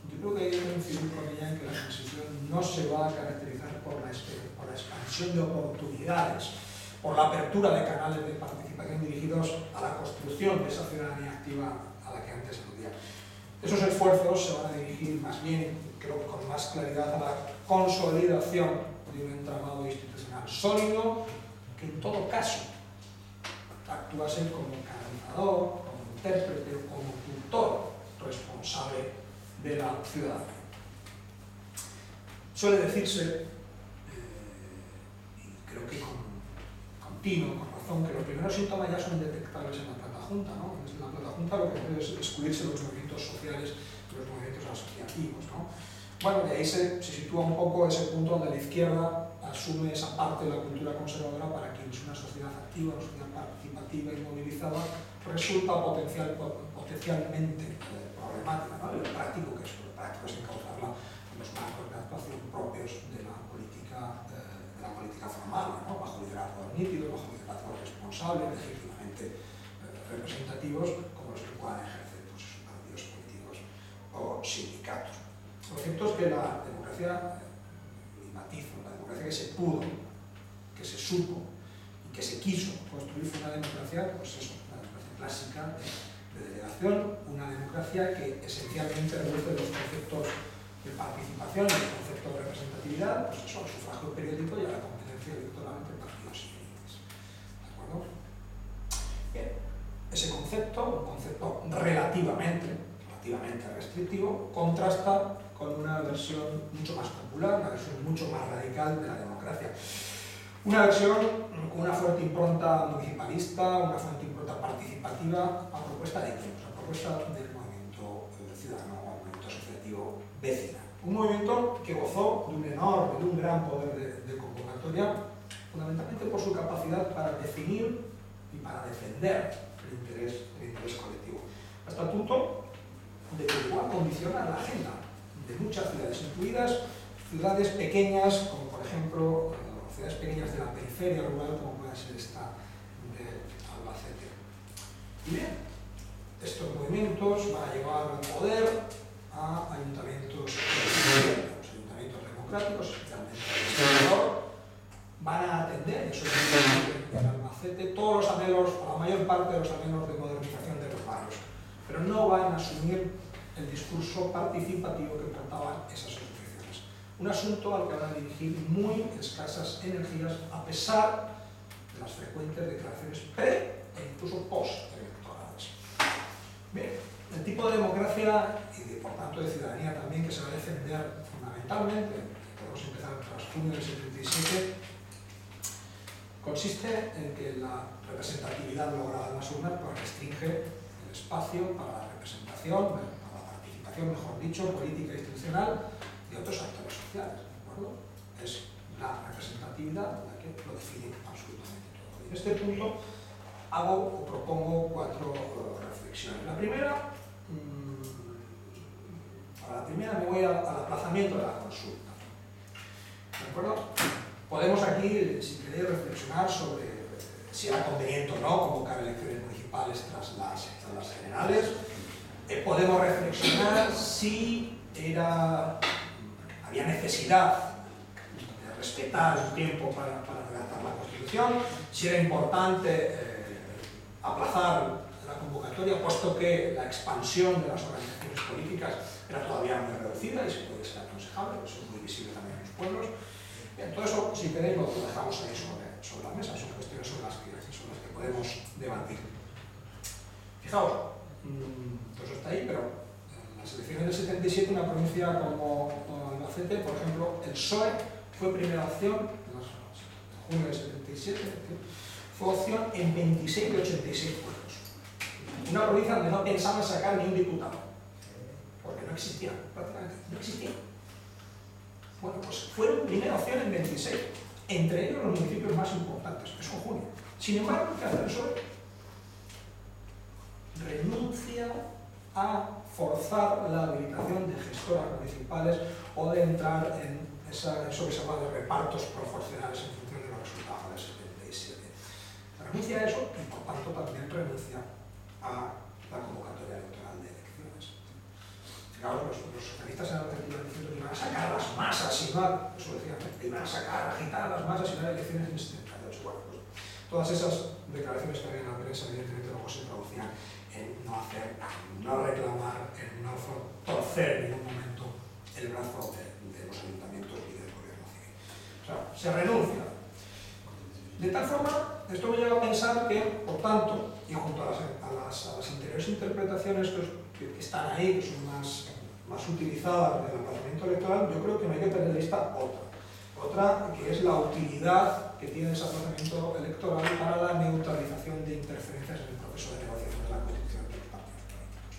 yo creo que hay que coincidir con ella en que la transición no se va a caracterizar por la expansión de oportunidades, por la apertura de canales de participación dirigidos a la construcción de esa ciudadanía activa a la que antes aludía. Esos esfuerzos se van a dirigir más bien, creo que con más claridad, a la consolidación de un entramado institucional sólido que en todo caso actuase como canalizador, como intérprete o como tutor responsable de la ciudadanía. Suele decirse, y creo que con razón, que los primeros síntomas ya son detectables en la plata junta, ¿no? Desde la plata junta lo que hace es excluirse los movimientos sociales y los movimientos asociativos, ¿no? Bueno, de ahí se sitúa un poco ese punto donde la izquierda asume esa parte de la cultura conservadora para quienes una sociedad activa, una sociedad participativa y movilizada resulta potencialmente problemática, ¿no? Lo práctico que es encauzarla en los marcos de actuación propios de la política formal, ¿no? Bajo liderazgos nítidos, bajo liderazgos responsables, legítimamente representativos, como los que puedan ejercer pues, esos partidos políticos o sindicatos. Lo cierto es que la democracia, y matizo, la democracia que se pudo, que se supo y que se quiso construir fue una democracia, pues eso, una democracia clásica de delegación, una democracia que esencialmente reduce los conceptos de participación y el concepto de representatividad, pues eso, al sufragio periódico y a la competencia electoral entre partidos diferentes. ¿De acuerdo? Bien, ese concepto, un concepto relativamente restrictivo, contrasta con una versión mucho más popular, una versión mucho más radical de la democracia. Una versión con una fuerte impronta municipalista, una fuerte impronta participativa, a propuesta de quién? A propuesta del movimiento ciudadano o movimiento asociativo vecinal. Un movimiento que gozó de un gran poder de convocatoria, fundamentalmente por su capacidad para definir y para defender el interés colectivo. Hasta el punto de que llegó a condicionar la agenda de muchas ciudades, incluidas ciudades pequeñas, como por ejemplo ciudades pequeñas de la periferia rural, como puede ser esta de Albacete. Y bien, estos movimientos van a llevar al poder a ayuntamientos democráticos, especialmente el exterior, van a atender, eso es en Albacete, todos los anhelos, o la mayor parte de los anhelos de modernización de los barrios, pero no van a asumir el discurso participativo que portaban esas asociaciones. Un asunto al que van a dirigir muy escasas energías, a pesar de las frecuentes declaraciones pre e incluso post-electorales. Bien, el tipo de democracia y por tanto de ciudadanía también que se va a defender fundamentalmente, podemos empezar tras junio del 77, consiste en que la representatividad lograda en las urnas pues, restringe el espacio para la representación, para la participación, mejor dicho, política e institucional de otros actores sociales, ¿de acuerdo? Es la representatividad la que lo define absolutamente todo. Y en este punto hago o propongo 4 reflexiones. La primera, para la primera me voy al aplazamiento de la consulta. ¿De acuerdo? Podemos aquí, si queréis, reflexionar sobre si era conveniente o no convocar elecciones municipales tras las generales. Podemos reflexionar si había necesidad de respetar el tiempo para redactar la Constitución, si era importante aplazar la convocatoria, puesto que la expansión de las organizaciones políticas era todavía muy reducida y se puede ser aconsejable, eso es muy visible también en los pueblos. Bien, todo eso, si queréis, lo dejamos ahí sobre la mesa, son cuestiones sobre las que podemos debatir. Fijaos, todo eso está ahí, pero en las elecciones del 77, una provincia como Albacete, por ejemplo, el PSOE fue primera opción, en junio del 77, fue opción en 26 de 86 pueblos. Una provincia donde no pensaban sacar ni un diputado, porque no existían, prácticamente, no existían. Bueno, pues fueron primera opción en 26, entre ellos los municipios más importantes, eso en junio. Sin embargo, ¿qué hace el PSOE? Renuncia a forzar la habilitación de gestoras municipales o de entrar en eso que se llama de repartos proporcionales en función de los resultados del 77. Renuncia a eso y por tanto también renuncia a la convocatoria electoral de elecciones. Fijaos, los socialistas eran diciendo que iban a sacar las masas y no, eso decían, que iban a sacar, agitar las masas y no hay elecciones en el 78. Bueno, pues, todas esas declaraciones que había en la prensa evidentemente luego se traducían en no hacer, no reclamar, en no torcer en ningún momento el brazo de los ayuntamientos y del gobierno civil. O sea, se renuncia. De tal forma, esto me lleva a pensar que, por tanto, y junto a las anteriores interpretaciones que están ahí, que son más utilizadas del aplazamiento electoral, yo creo que no hay que perder de vista otra, que es la utilidad que tiene ese aplazamiento electoral para la neutralización de interferencias en el proceso de negociación de la constitución de los partidos políticos.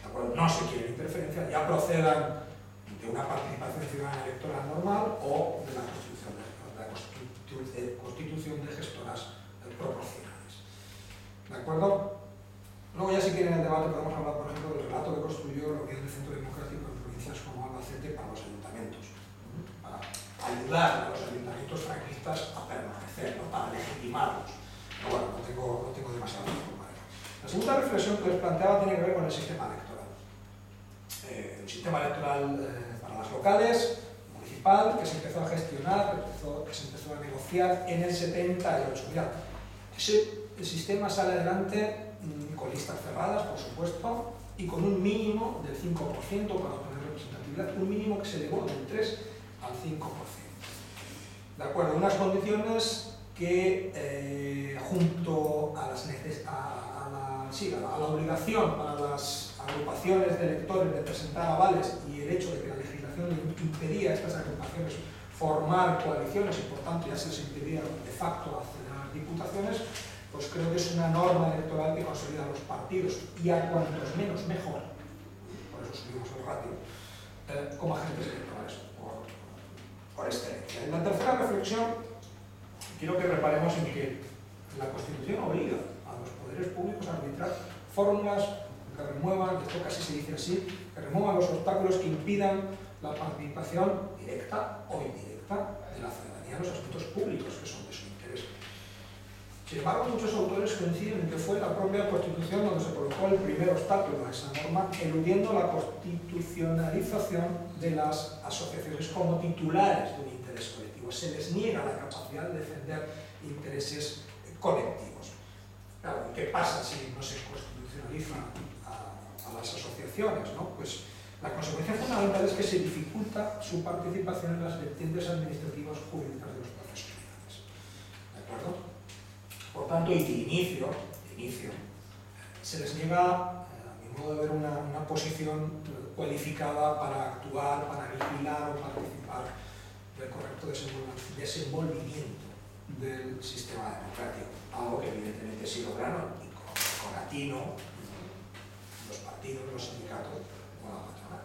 ¿De acuerdo? No se quieren interferencias, ya procedan de una participación ciudadana electoral normal o de la constitución de gestoras proporcionales. ¿De acuerdo? Luego ya si quieren en el debate podemos hablar, por ejemplo, del relato que construyó lo que es el Centro Democrático en provincias como Albacete para los ayuntamientos, para ayudar a los ayuntamientos franquistas a permanecer, no para legitimarlos. Pero bueno, no tengo demasiado tiempo para ello. La segunda reflexión que les planteaba tiene que ver con el sistema electoral. El sistema electoral para las locales, municipal, que se empezó a gestionar, que se empezó a negociar en el 78. Mirad, el sistema sale adelante con listas cerradas, por supuesto, y con un mínimo del 5% para obtener representatividad, un mínimo que se elevó del 3 al 5%. De acuerdo, unas condiciones que junto a la obligación para las agrupaciones de electores de presentar avales y el hecho de que la legislación impedía a estas agrupaciones formar coaliciones y por tanto ya se les impedía de facto acceder a las diputaciones, pues creo que es una norma electoral que consolida a los partidos y a cuantos menos mejor, por eso subimos el ratio, como agentes electorales, por excelencia. En la tercera reflexión, quiero que reparemos en que la Constitución obliga a los poderes públicos a arbitrar fórmulas que remuevan, esto casi se dice así, que remuevan los obstáculos que impidan la participación directa o indirecta de la ciudadanía en los asuntos públicos que son de su interés. Sin embargo, muchos autores coinciden en que fue la propia Constitución donde se colocó el primer obstáculo a esa norma, eludiendo la constitucionalización de las asociaciones como titulares de un interés colectivo. Se les niega la capacidad de defender intereses colectivos. Claro, ¿qué pasa si no se constitucionaliza a las asociaciones, ¿no? Pues la consecuencia fundamental es que se dificulta su participación en las vertientes administrativas jurídicas de los procesos legales. ¿De acuerdo? Por tanto, y de inicio, se les niega, a mi modo de ver, una posición cualificada para actuar, para vigilar o participar del correcto desenvolvimiento del sistema democrático. Algo que evidentemente sí lograron y con atino los partidos, los sindicatos o la patronal.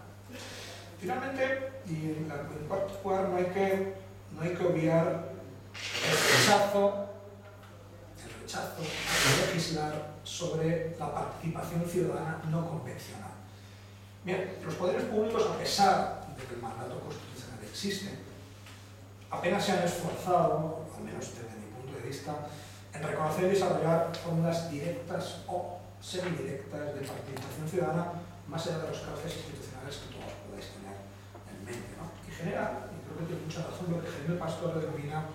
Finalmente, y en particular, no hay que obviar el rechazo a legislar sobre la participación ciudadana no convencional. Bien, los poderes públicos, a pesar de que el mandato constitucional existe, apenas se han esforzado, al menos desde mi punto de vista, en reconocer y desarrollar fórmulas directas o semidirectas de participación ciudadana más allá de los cauces institucionales que todos podáis tener en mente, ¿no? Y genera, y creo que tiene mucha razón, lo que Jaime Pastor denomina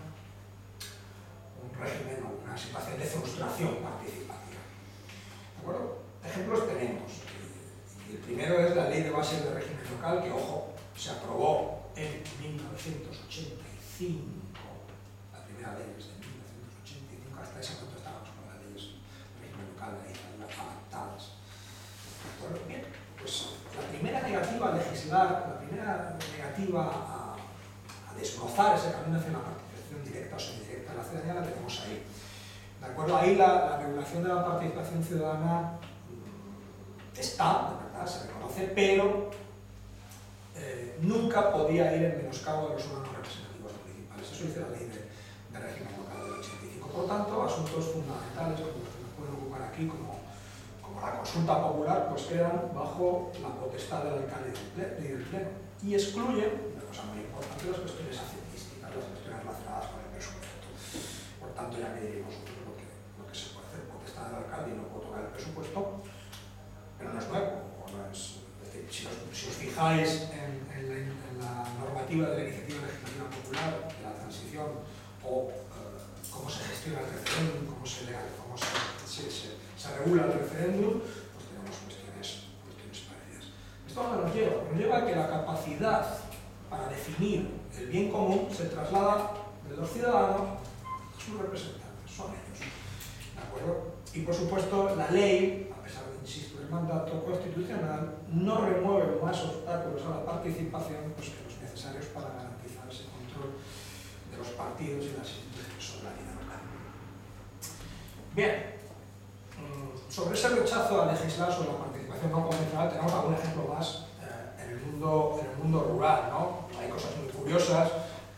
un régimen o una situación de frustración participativa. ejemplos tenemos. El primero es la Ley de Bases de Régimen Local, que, ojo, se aprobó en 1985. La primera ley es de 1985, hasta ese momento estábamos con las leyes de régimen local, ahí adaptadas. Bueno, bien, pues la primera negativa a legislar, la primera negativa a desbrozar ese camino hacia la participación directa o semidirecta de la ciudadanía la tenemos ahí. ¿De acuerdo? Ahí la regulación de la participación ciudadana está, de verdad, se reconoce, pero nunca podía ir en menoscabo de los órganos representativos municipales. Eso dice la ley de régimen local del 85. Por tanto, asuntos fundamentales como los que nos pueden ocupar aquí, como la consulta popular, pues quedan bajo la potestad del alcalde y del pleno. Y excluyen, una cosa muy importante, las cuestiones hacendísticas, las cuestiones relacionadas con el presupuesto. Por tanto, ya me diremos lo que se puede hacer, potestad del alcalde y no puedo tocar el presupuesto, pero no es nuevo. Es decir, si os fijáis en la normativa de la iniciativa legislativa popular, de la transición, o cómo se gestiona el referéndum, cómo se regula el referéndum, pues tenemos cuestiones parecidas. ¿Esto a dónde nos lleva? Nos lleva a que la capacidad para definir el bien común se traslada de los ciudadanos a sus representantes, son ellos. ¿De acuerdo? Y por supuesto, la ley, a pesar de, insisto, del mandato constitucional, no remueve más obstáculos a la participación pues, que los necesarios para garantizar ese control de los partidos y las instituciones sobre la vida local. Bien, sobre ese rechazo a legislar sobre la participación no convencional tenemos algún ejemplo más en el mundo rural, ¿no? Hay cosas muy curiosas.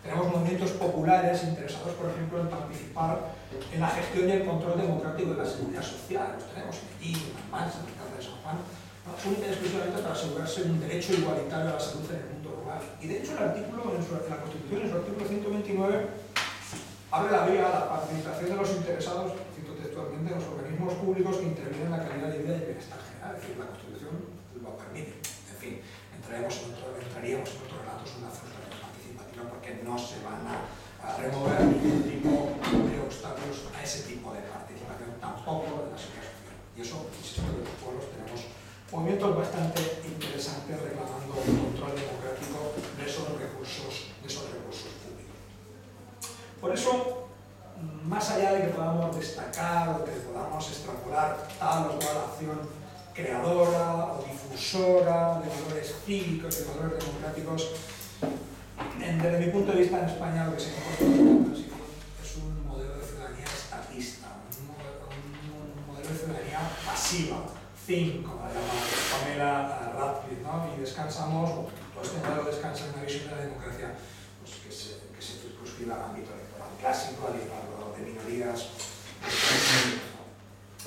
Tenemos movimientos populares interesados, por ejemplo, en participar en la gestión y el control democrático de la seguridad social. Los tenemos en Medellín, en La Mancha, en el Alcalde de San Juan, ¿no? Únicamente y exclusivamente para asegurarse un derecho igualitario a la salud en el mundo rural. Y de hecho el artículo, en la Constitución, en su artículo 129, abre la vía a la participación de los interesados, cito textualmente, en los organismos públicos que intervienen en la calidad de vida y el bienestar general. Es decir, la Constitución lo permite. En fin, entraríamos en otro relato sobre la frustración participativa porque no se van a remover ningún tipo de obstáculos a ese tipo de participación, tampoco de la seguridad social. Y eso, insisto, en los pueblos tenemos movimientos bastante interesantes reclamando un control democrático de esos recursos públicos. Por eso, más allá de que podamos destacar o que podamos extrapolar tal o cual acción creadora o difusora de valores cívicos y valores democráticos, desde mi punto de vista en España lo que se ha impuesto en la transición es un modelo de ciudadanía estatista, un modelo de ciudadanía pasiva, thin, como la llama Pamela Radcliffe, ¿no? Y descansamos, todo este modelo descansa en una visión de la democracia pues, que se circunscribe al ámbito electoral clásico, al de minorías.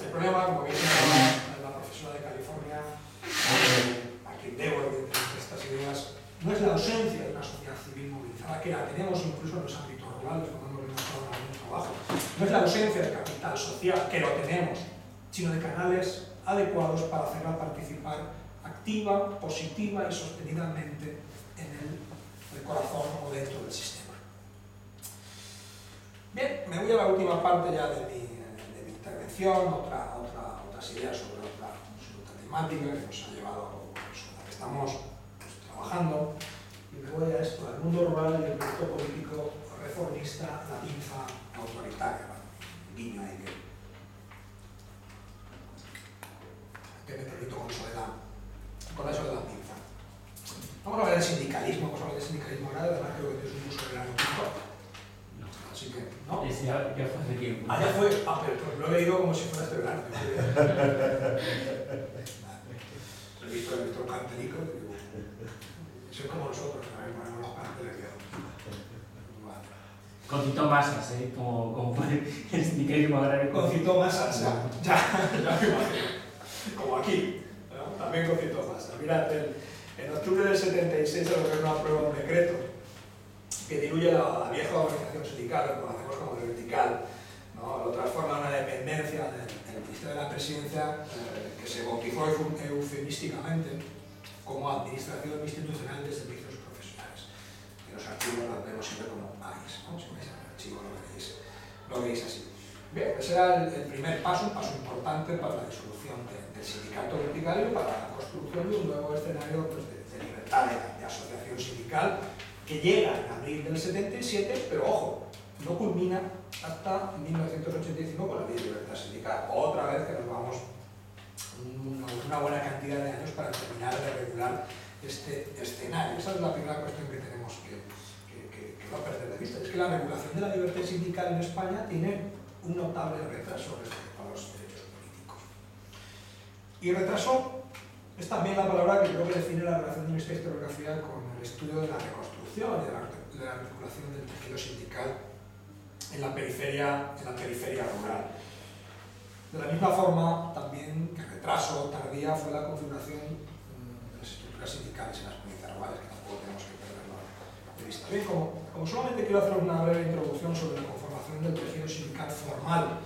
El problema, como bien señalaba la profesora de California, a quien debo entre estas ideas, no es la ausencia de una sociedad civil movilizada, que la tenemos incluso en los ámbitos rurales, como hemos demostrado en algún trabajo. No es la ausencia de capital social, que lo tenemos, sino de canales adecuados para hacerla participar activa, positiva y sostenidamente en el corazón o dentro del sistema. Bien, me voy a la última parte ya de mi intervención, otras ideas sobre otra temática que nos ha llevado a la que estamos trabajando, y me voy a esto, al mundo rural y el proyecto político reformista, la pinza autoritaria. Guiño ahí que me permito con eso de la pinza. Vamos a hablar del sindicalismo, ahora, además creo que tienes un uso de la noticia. Así que, ¿no? Ya fue hace tiempo. Ya fue. Pero pues lo he leído como si fuera este verano. He visto el cartelico y digo, soy como nosotros, también ponemos los carteles que Con Cito Masas, como fue el sindicalismo agrario. Con Cito Masas, ya me imagino. Como aquí, ¿no? También con Cito Masas. Mirad, en octubre del 76 el gobierno aprueba un decreto que diluye la vieja organización sindical, lo conocemos como de vertical, ¿no? Lo transforma en una dependencia del Ministerio de la Presidencia que se bautizó eufemísticamente como Administración Institucional de Servicios Profesionales. En los archivos lo vemos siempre como AIS, ¿no? Si veis el archivo lo veis así. Bien, ese era el primer paso, un paso importante para la disolución del sindicato. necesario para la construcción de un nuevo escenario pues, de libertad de asociación sindical que llega en abril del 77, pero ojo, no culmina hasta 1985 con la ley de libertad sindical. Otra vez que nos vamos una buena cantidad de años para terminar de regular este escenario. Esa es la primera cuestión que tenemos que no perder de vista. Es que la regulación de la libertad sindical en España tiene un notable retraso respecto a los derechos políticos. Y retraso es también la palabra que creo que define la relación de nuestra historiografía con el estudio de la reconstrucción y de la articulación del tejido sindical en la periferia rural. De la misma forma, también, que retraso tardía fue la configuración de las estructuras sindicales en las provincias rurales, que tampoco tenemos que perderlo de vista. Bien, como solamente quiero hacer una breve introducción sobre la conformación del tejido sindical formal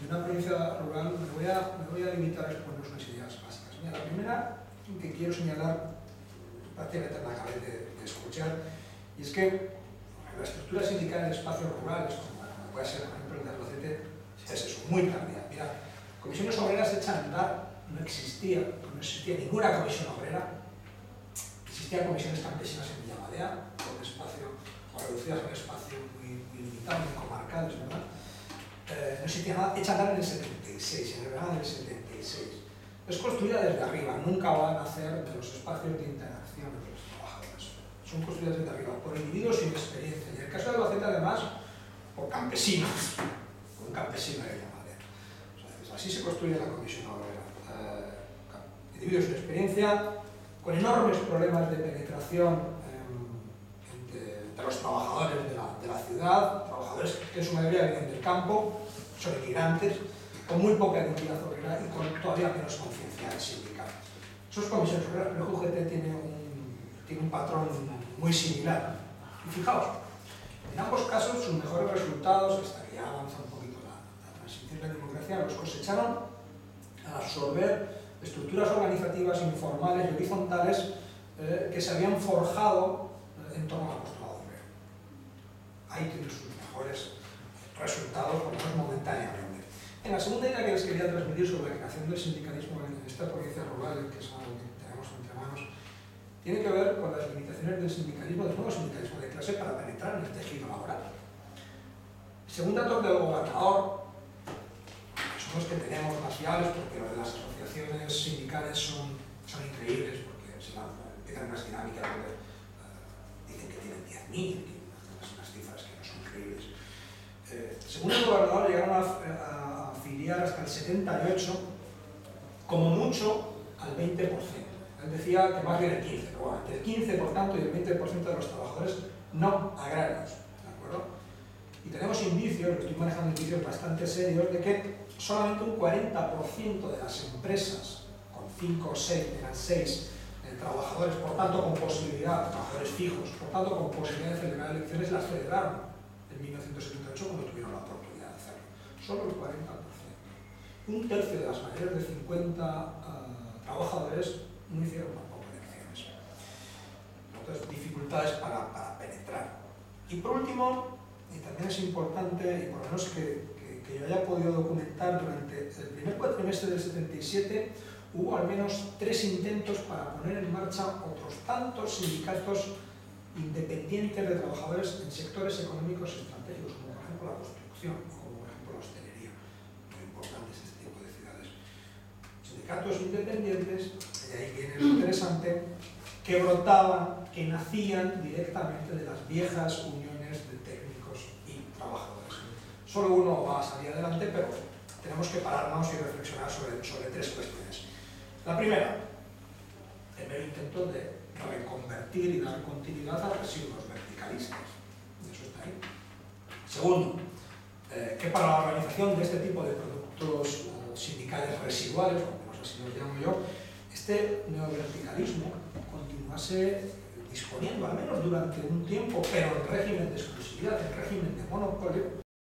de una provincia rural, me voy a limitar a exponer unas ideas básicas. Mira, la primera que quiero señalar, prácticamente la acabé de escuchar, y es que la estructura sindical en espacios rurales, como puede ser, por ejemplo, el de Albacete, es eso, muy tardía. Mira, comisiones obreras hechas a andar no existía ninguna comisión obrera. Existían comisiones campesinas en Villamadea, con espacio, o reducidas en un espacio muy limitado, muy comarcales, ¿verdad? No existía nada, hecha a andar en el 76, en el verano del 76. Es construida desde arriba, nunca van a nacer de los espacios de interacción entre los trabajadores. Son construidas desde arriba, por individuos sin experiencia. Y en el caso de Albacete, además, por campesinos, por un campesino de Villamadea. O sea, así se construye la comisión obrera. Individuos sin experiencia, con enormes problemas de penetración entre los trabajadores de la ciudad, trabajadores que en su mayoría vienen del campo, son inmigrantes, con muy poca identidad obrera y con todavía menos conciencia sindical. Esas comisiones obreras, pero el UGT tiene un patrón muy similar. Y fijaos, en ambos casos sus mejores resultados, hasta que ya avanza un poquito la transición de la democracia, los cosecharon a absorber estructuras organizativas informales y horizontales que se habían forjado en torno al apostolado obrero. Ahí tienen sus mejores resultados, por lo menos momentáneamente. En la segunda idea que les quería transmitir sobre la creación del sindicalismo en esta provincia rural, que es algo que tenemos entre manos, tiene que ver con las limitaciones del sindicalismo, del nuevo sindicalismo de clase para penetrar en el tejido laboral. Según datos del gobernador, que son los que tenemos más fiables, porque los de las asociaciones sindicales son increíbles, porque empiezan unas dinámicas donde dicen que tienen 10.000, unas cifras que no son creíbles. Según el gobernador, llegaron a afiliar hasta el 78, como mucho al 20%. Él decía que más bien el 15%, pero bueno, entre el 15% por tanto y el 20% de los trabajadores no agrarios, ¿de acuerdo? Y tenemos indicios, estoy manejando indicios bastante serios, de que solamente un 40% de las empresas, con 5 o 6, eran 6 trabajadores, por tanto con posibilidad, trabajadores fijos, por tanto con posibilidad de celebrar elecciones, las celebraron en 1978 cuando tuvieron la oportunidad de hacerlo. Solo el 40%. Un tercio de las mayores de 50 trabajadores no hicieron tampoco elecciones. Entonces, dificultades para penetrar. Y por último, y también es importante, y por lo menos que yo haya podido documentar, durante el primer cuatrimestre del 77 hubo al menos 3 intentos para poner en marcha otros tantos sindicatos independientes de trabajadores en sectores económicos estratégicos, como por ejemplo la construcción, o como por ejemplo la hostelería, muy importantes este tipo de ciudades. Sindicatos independientes, y ahí viene lo interesante, que brotaban, que nacían directamente de las viejas uniones de técnicos y trabajadores. Solo uno va a salir adelante, pero tenemos que pararnos y reflexionar sobre 3 cuestiones. La primera, el mero intento de reconvertir y dar continuidad a residuos verticalistas. Eso está ahí. Segundo, que para la organización de este tipo de productos sindicales residuales, o menos así los llamo yo, este neoverticalismo continuase disponiendo, al menos durante un tiempo, pero en régimen de exclusividad, en régimen de monopolio,